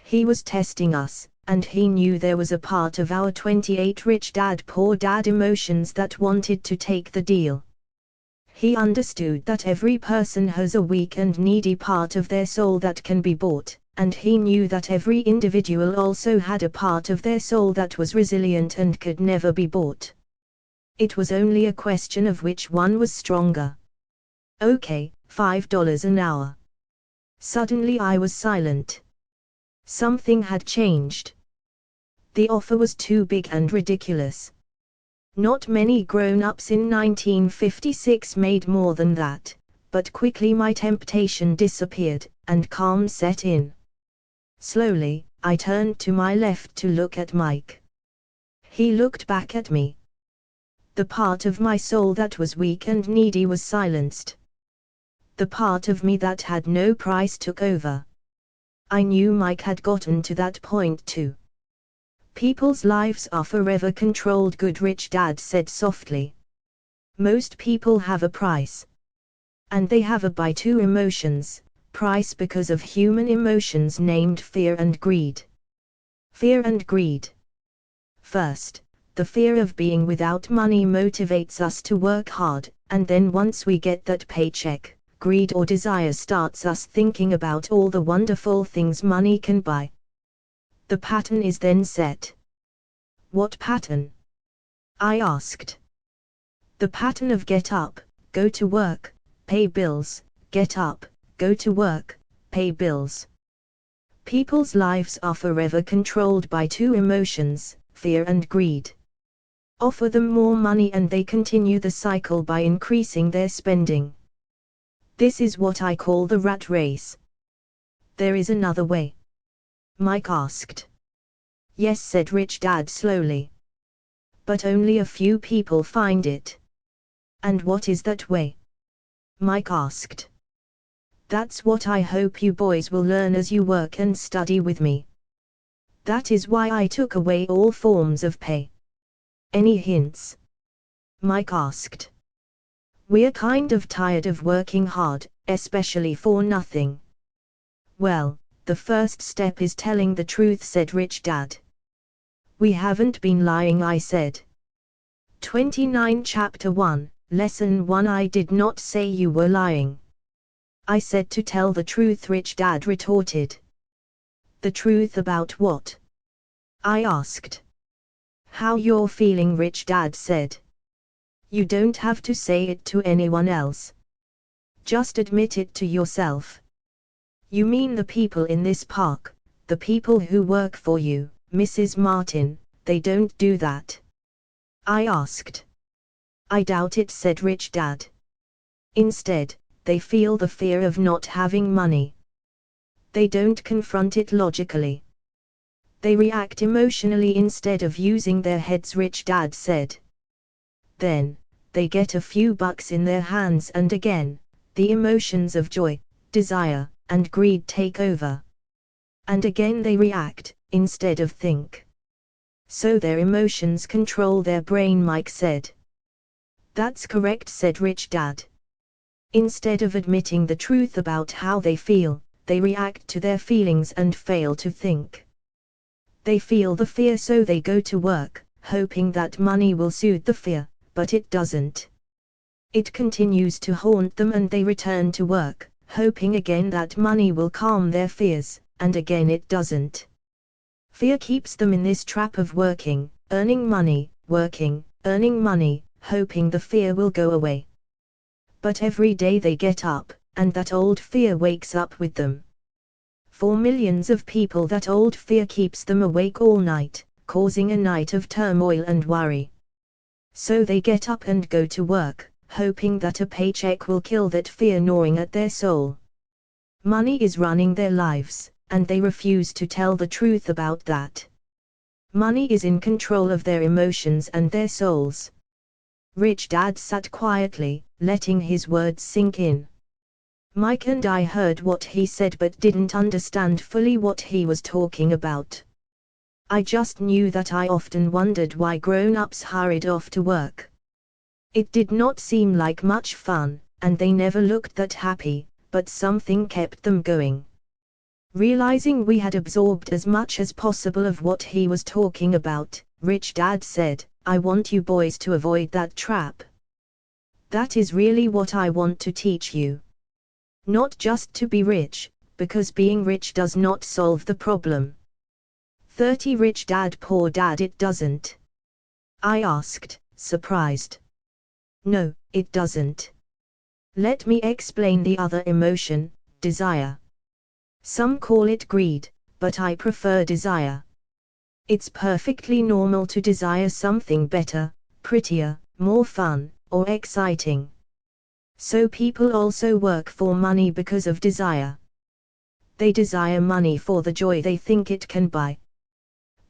He was testing us, and he knew there was a part of our 28 rich dad poor dad emotions that wanted to take the deal. He understood that every person has a weak and needy part of their soul that can be bought, and he knew that every individual also had a part of their soul that was resilient and could never be bought. It was only a question of which one was stronger. Okay, $5 an hour. Suddenly I was silent. Something had changed. The offer was too big and ridiculous. Not many grown-ups in 1956 made more than that, but quickly my temptation disappeared, and calm set in. Slowly, I turned to my left to look at Mike. He looked back at me. The part of my soul that was weak and needy was silenced. The part of me that had no price took over. I knew Mike had gotten to that point too. People's lives are forever controlled, good rich dad said softly. Most people have a price. And they have a by two emotions, price because of human emotions named fear and greed. Fear and greed. First, the fear of being without money motivates us to work hard, and then once we get that paycheck, greed or desire starts us thinking about all the wonderful things money can buy. The pattern is then set. What pattern? I asked. The pattern of get up, go to work, pay bills, get up, go to work, pay bills. People's lives are forever controlled by two emotions, fear and greed. Offer them more money and they continue the cycle by increasing their spending. This is what I call the rat race. There is another way? Mike asked. Yes, said Rich Dad slowly. But only a few people find it. And what is that way? Mike asked. That's what I hope you boys will learn as you work and study with me. That is why I took away all forms of pay. Any hints? Mike asked. We're kind of tired of working hard, especially for nothing. Well, the first step is telling the truth, said Rich Dad. We haven't been lying, I said. 29 Chapter 1, Lesson 1. I did not say you were lying. I said to tell the truth, Rich Dad retorted. The truth about what? I asked. How you're feeling, Rich Dad said. You don't have to say it to anyone else. Just admit it to yourself. You mean the people in this park, the people who work for you, Mrs. Martin, they don't do that? I asked. I doubt it, said Rich Dad. Instead, they feel the fear of not having money. They don't confront it logically. They react emotionally instead of using their heads, Rich Dad said. Then, they get a few bucks in their hands and again, the emotions of joy, desire, and greed take over. And again they react, instead of think. So their emotions control their brain, Mike said. That's correct, said Rich Dad. Instead of admitting the truth about how they feel, they react to their feelings and fail to think. They feel the fear, so they go to work, hoping that money will soothe the fear, but it doesn't. It continues to haunt them and they return to work, hoping again that money will calm their fears, and again it doesn't. Fear keeps them in this trap of working, earning money, working, earning money, hoping the fear will go away. But every day they get up, and that old fear wakes up with them. For millions of people, that old fear keeps them awake all night, causing a night of turmoil and worry. So they get up and go to work, hoping that a paycheck will kill that fear gnawing at their soul. Money is running their lives, and they refuse to tell the truth about that. Money is in control of their emotions and their souls. Rich Dad sat quietly, letting his words sink in. Mike and I heard what he said but didn't understand fully what he was talking about. I just knew that I often wondered why grown-ups hurried off to work. It did not seem like much fun, and they never looked that happy, but something kept them going. Realizing we had absorbed as much as possible of what he was talking about, Rich Dad said, I want you boys to avoid that trap. That is really what I want to teach you. Not just to be rich, because being rich does not solve the problem. 30 Rich Dad Poor Dad. It doesn't? I asked, surprised. No, it doesn't. Let me explain the other emotion, desire. Some call it greed, but I prefer desire. It's perfectly normal to desire something better, prettier, more fun, or exciting. So people also work for money because of desire. They desire money for the joy they think it can buy.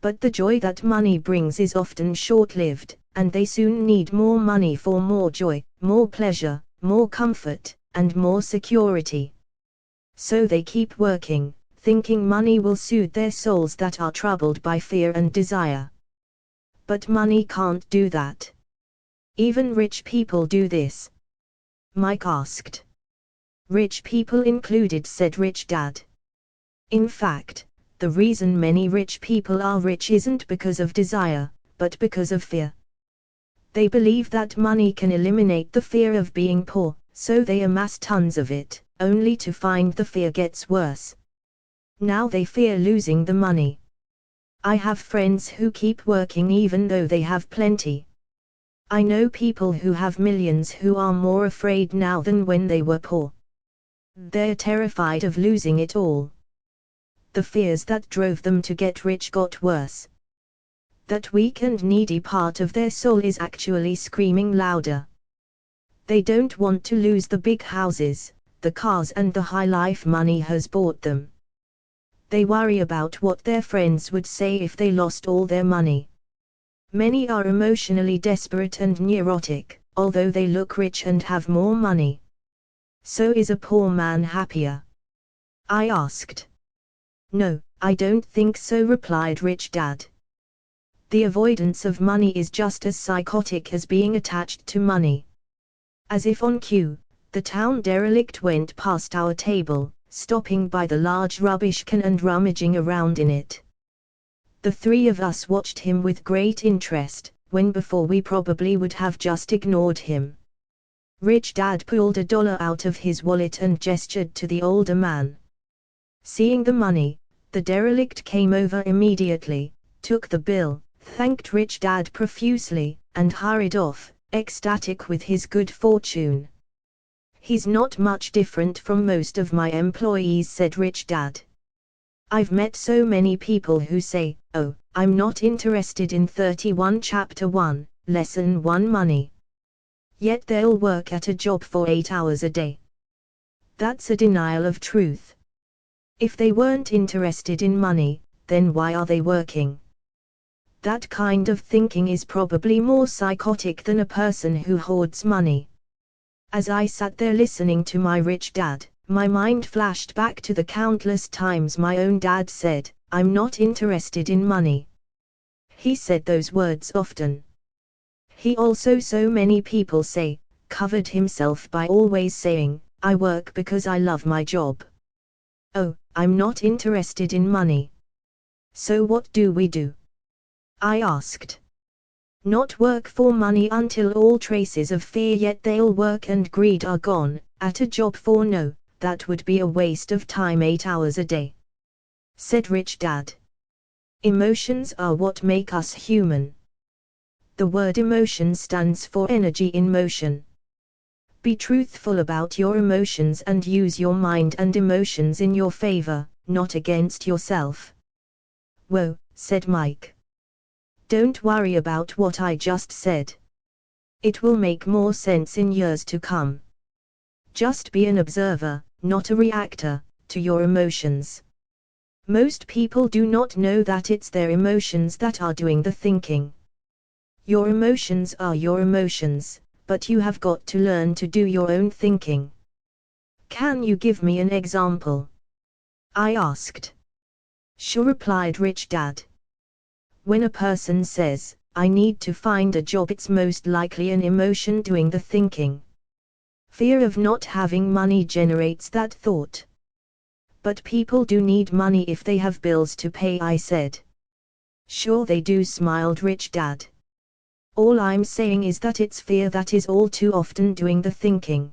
But the joy that money brings is often short-lived, and they soon need more money for more joy, more pleasure, more comfort, and more security. So they keep working, thinking money will soothe their souls that are troubled by fear and desire. But money can't do that. Even rich people do this. Mike asked. Rich people included, said Rich Dad. In fact, the reason many rich people are rich isn't because of desire, but because of fear. They believe that money can eliminate the fear of being poor, so they amass tons of it, only to find the fear gets worse. Now they fear losing the money. I have friends who keep working even though they have plenty. I know people who have millions who are more afraid now than when they were poor. They're terrified of losing it all. The fears that drove them to get rich got worse. That weak and needy part of their soul is actually screaming louder. They don't want to lose the big houses, the cars and the high life money has bought them. They worry about what their friends would say if they lost all their money. Many are emotionally desperate and neurotic, although they look rich and have more money. So is a poor man happier? I asked. No, I don't think so, replied Rich Dad. The avoidance of money is just as psychotic as being attached to money. As if on cue, the town derelict went past our table, stopping by the large rubbish can and rummaging around in it. The three of us watched him with great interest, when before we probably would have just ignored him. Rich Dad pulled $1 out of his wallet and gestured to the older man. Seeing the money, the derelict came over immediately, took the bill, thanked Rich Dad profusely, and hurried off, ecstatic with his good fortune. He's not much different from most of my employees, said Rich Dad. I've met so many people who say, oh, I'm not interested in 31 Chapter 1, Lesson 1 money. Yet they'll work at a job for 8 hours a day. That's a denial of truth. If they weren't interested in money, then why are they working? That kind of thinking is probably more psychotic than a person who hoards money. As I sat there listening to my rich dad, my mind flashed back to the countless times my own dad said, I'm not interested in money. He said those words often. He also, so many people say, covered himself by always saying, I work because I love my job. Oh, I'm not interested in money. So what do we do? I asked. Not work for money until all traces of fear yet they'll work and greed are gone, at a job for no, that would be a waste of time 8 hours a day. Said Rich Dad. Emotions are what make us human. The word emotion stands for energy in motion. Be truthful about your emotions and use your mind and emotions in your favor, not against yourself. Whoa, said Mike. Don't worry about what I just said. It will make more sense in years to come. Just be an observer, not a reactor, to your emotions. Most people do not know that it's their emotions that are doing the thinking. Your emotions are your emotions, but you have got to learn to do your own thinking. Can you give me an example? I asked. Sure, replied Rich Dad. When a person says, I need to find a job, it's most likely an emotion doing the thinking. Fear of not having money generates that thought. But people do need money if they have bills to pay, I said. Sure they do, smiled Rich Dad. All I'm saying is that it's fear that is all too often doing the thinking.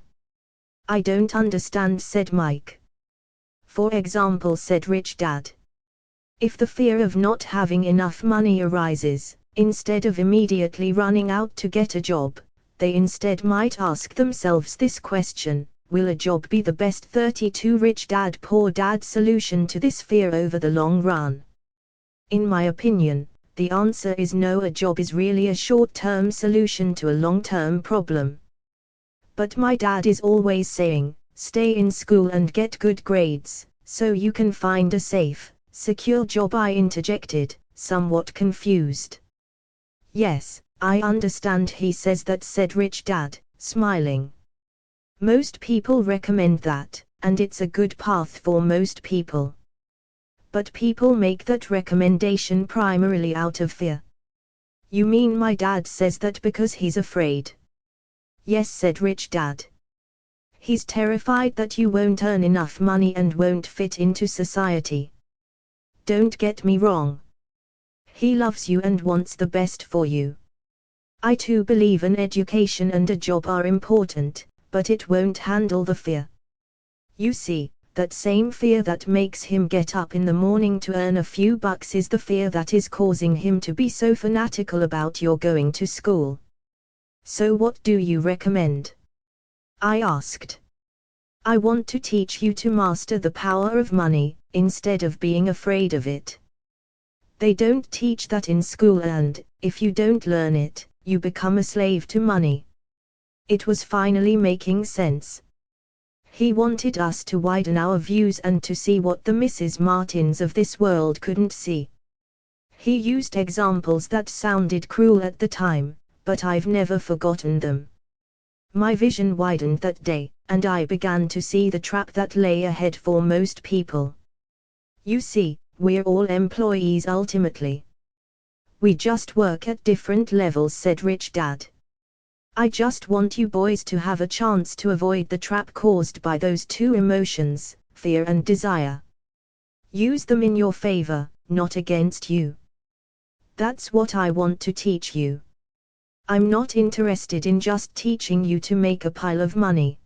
I don't understand, said Mike. For example, said Rich Dad. If the fear of not having enough money arises, instead of immediately running out to get a job, they instead might ask themselves this question: will a job be the best 32 Rich Dad Poor Dad solution to this fear over the long run? In my opinion, the answer is no. A job is really a short-term solution to a long-term problem. But my dad is always saying, stay in school and get good grades, so you can find a safe, secure job. I interjected, somewhat confused. Yes, I understand, he says that, said Rich Dad, smiling. Most people recommend that, and it's a good path for most people. But people make that recommendation primarily out of fear. You mean my dad says that because he's afraid? Yes, said Rich Dad. He's terrified that you won't earn enough money and won't fit into society. Don't get me wrong. He loves you and wants the best for you. I too believe an education and a job are important, but it won't handle the fear. You see, that same fear that makes him get up in the morning to earn a few bucks is the fear that is causing him to be so fanatical about your going to school. So what do you recommend? I asked. I want to teach you to master the power of money, instead of being afraid of it. They don't teach that in school, and, if you don't learn it, you become a slave to money. It was finally making sense. He wanted us to widen our views and to see what the Mrs. Martins of this world couldn't see. He used examples that sounded cruel at the time, but I've never forgotten them. My vision widened that day, and I began to see the trap that lay ahead for most people. You see, we're all employees ultimately. We just work at different levels, said Rich Dad. I just want you boys to have a chance to avoid the trap caused by those two emotions, fear and desire. Use them in your favor, not against you. That's what I want to teach you. I'm not interested in just teaching you to make a pile of money.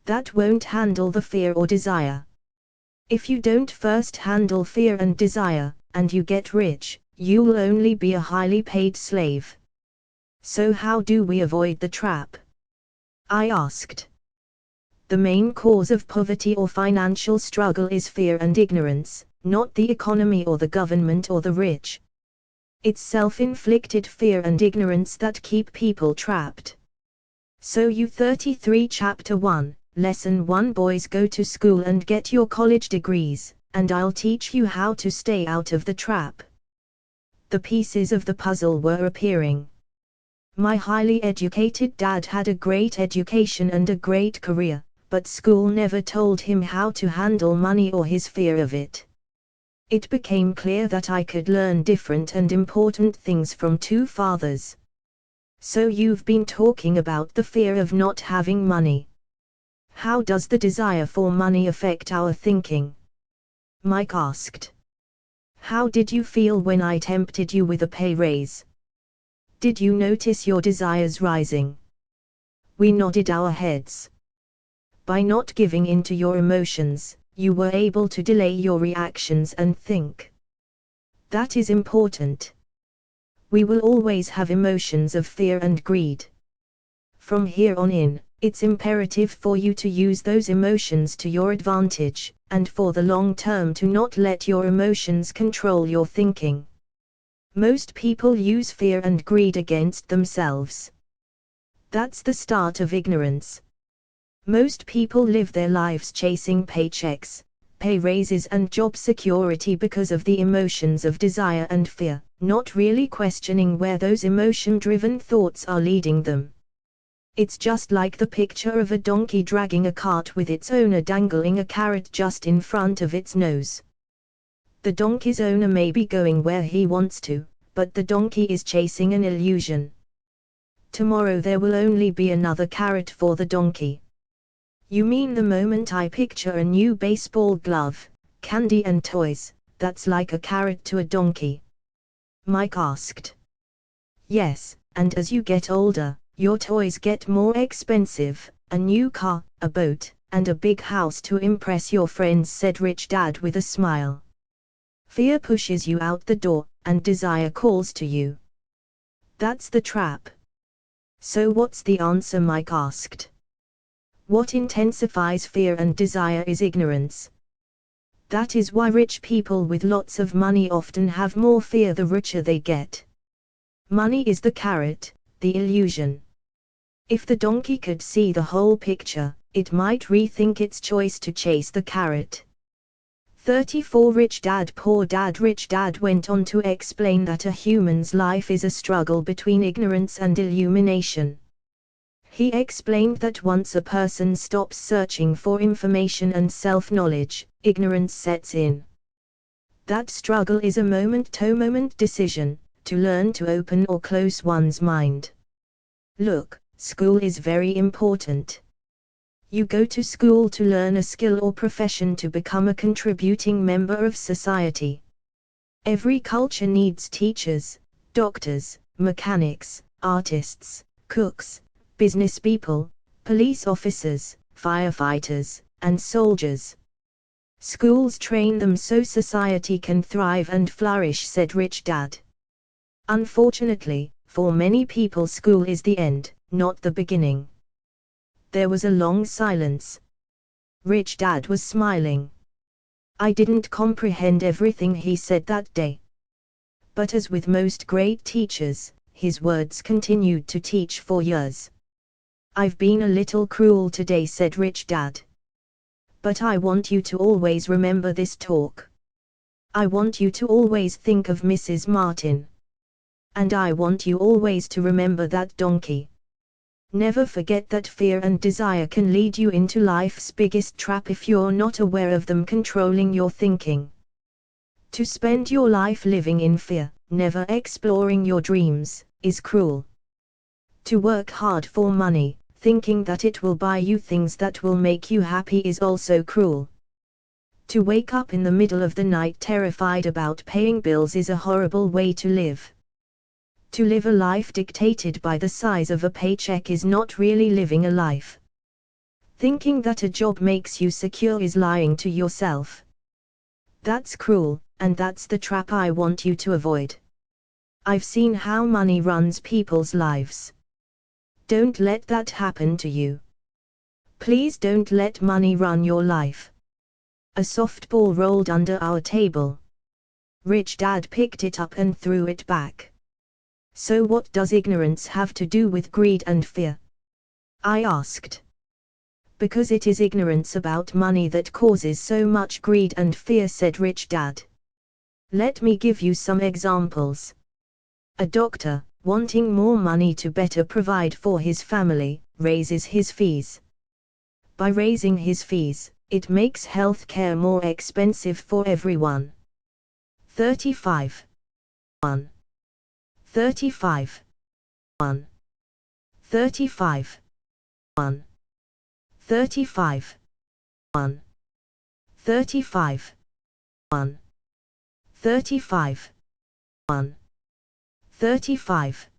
That won't handle the fear or desire. If you don't first handle fear and desire, and you get rich, you'll only be a highly paid slave. So how do we avoid the trap? I asked. The main cause of poverty or financial struggle is fear and ignorance, not the economy or the government or the rich. It's self-inflicted fear and ignorance that keep people trapped. So you 33 Chapter 1, Lesson 1 Boys, go to school and get your college degrees, and I'll teach you how to stay out of the trap. The pieces of the puzzle were appearing. My highly educated dad had a great education and a great career, but school never told him how to handle money or his fear of it. It became clear that I could learn different and important things from two fathers. So you've been talking about the fear of not having money. How does the desire for money affect our thinking? Mike asked. How did you feel when I tempted you with a pay raise? Did you notice your desires rising? We nodded our heads. By not giving in to your emotions, you were able to delay your reactions and think. That is important. We will always have emotions of fear and greed. From here on in, it's imperative for you to use those emotions to your advantage, and for the long term to not let your emotions control your thinking. Most people use fear and greed against themselves. That's the start of ignorance. Most people live their lives chasing paychecks, pay raises and job security because of the emotions of desire and fear, not really questioning where those emotion-driven thoughts are leading them. It's just like the picture of a donkey dragging a cart with its owner dangling a carrot just in front of its nose. The donkey's owner may be going where he wants to, but the donkey is chasing an illusion. Tomorrow there will only be another carrot for the donkey. You mean the moment I picture a new baseball glove, candy and toys, that's like a carrot to a donkey? Mike asked. Yes, and as you get older, your toys get more expensive, a new car, a boat, and a big house to impress your friends, said Rich Dad with a smile. Fear pushes you out the door, and desire calls to you. That's the trap. So what's the answer, Mike asked. What intensifies fear and desire is ignorance. That is why rich people with lots of money often have more fear the richer they get. Money is the carrot, the illusion. If the donkey could see the whole picture, it might rethink its choice to chase the carrot. 34 Rich Dad Poor Dad. Rich Dad went on to explain that a human's life is a struggle between ignorance and illumination. He explained that once a person stops searching for information and self-knowledge, ignorance sets in. That struggle is a moment-to-moment decision, to learn to open or close one's mind. Look, school is very important. You go to school to learn a skill or profession to become a contributing member of society. Every culture needs teachers, doctors, mechanics, artists, cooks, business people, police officers, firefighters, and soldiers. Schools train them so society can thrive and flourish, said Rich Dad. Unfortunately, for many people school is the end, not the beginning. There was a long silence. Rich Dad was smiling. I didn't comprehend everything he said that day. But as with most great teachers, his words continued to teach for years. I've been a little cruel today, said Rich Dad. But I want you to always remember this talk. I want you to always think of Mrs. Martin. And I want you always to remember that donkey. Never forget that fear and desire can lead you into life's biggest trap if you're not aware of them controlling your thinking. To spend your life living in fear, never exploring your dreams, is cruel. To work hard for money, thinking that it will buy you things that will make you happy, is also cruel. To wake up in the middle of the night terrified about paying bills is a horrible way to live. To live a life dictated by the size of a paycheck is not really living a life. Thinking that a job makes you secure is lying to yourself. That's cruel, and that's the trap I want you to avoid. I've seen how money runs people's lives. Don't let that happen to you. Please don't let money run your life. A softball rolled under our table. Rich Dad picked it up and threw it back. So what does ignorance have to do with greed and fear? I asked. Because it is ignorance about money that causes so much greed and fear, said Rich Dad. Let me give you some examples. A doctor, wanting more money to better provide for his family, raises his fees. By raising his fees, it makes health care more expensive for everyone. 35. 1. 35. 1. 35. 1. 35. 1. 35. 1. 35. 1. 35.